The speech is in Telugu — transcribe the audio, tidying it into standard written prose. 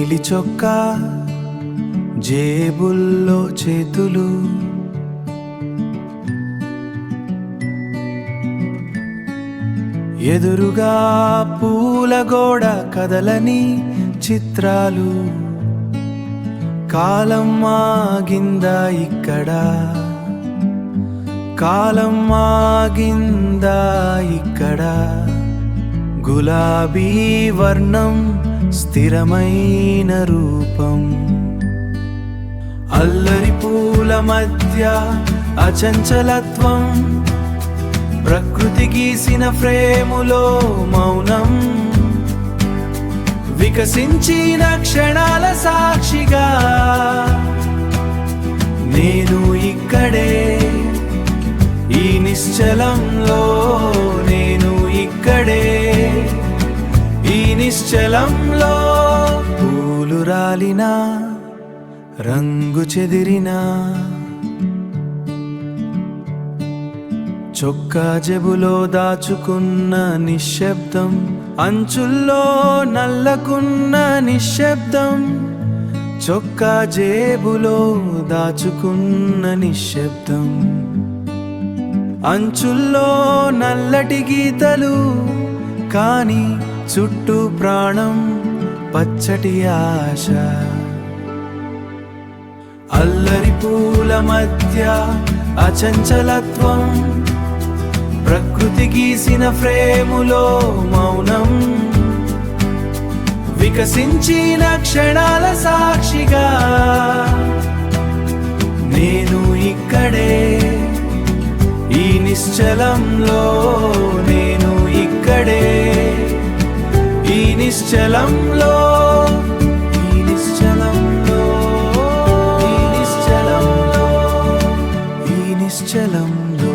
నీలి చొక్కా జేబుల్లో చేతులు, ఎదురుగా పూల గోడ కదలని చిత్రాలు. కాలం ఆగిందా ఇక్కడ, కాలం ఆగిందా ఇక్కడ. గులాబీ వర్ణం స్థిరమైన రూపం, అల్లరి పూల మధ్య అచంచలత్వం. ప్రకృతి గీసిన ఫ్రేములో మౌనం, వికసించిన క్షణాల సాక్షిగా. నేను ఇక్కడే ఈ నిశ్చలంలో, నేను ఇక్కడే ఈ నిశ్చలంలో. పూలు రాలినా రంగు చెదిరినా, చొక్కా జేబులో దాచుకున్న నిశ్శబ్దం, అంచుల్లో నల్లకున్న నిశ్శబ్దం. చొక్కా జేబులో దాచుకున్న నిశ్శబ్దం, అంచుల్లో నల్లటి గీతలు. కాని చుట్టూ ప్రాణం, పచ్చటి ఆశ. అల్లరి పూల మధ్య అచంచలత్వం, ప్రకృతి గీసిన ఫ్రేములో మౌనం, వికసించిన క్షణాల సాక్షిగా. నేను ఇక్కడే ఈ నిశ్చలంలో, నేను ఇక్కడే ఈ నిశ్చలంలో, ఈ నిశ్చలంలో, ఈ నిశ్చలంలో, ఈ నిశ్చలంలో.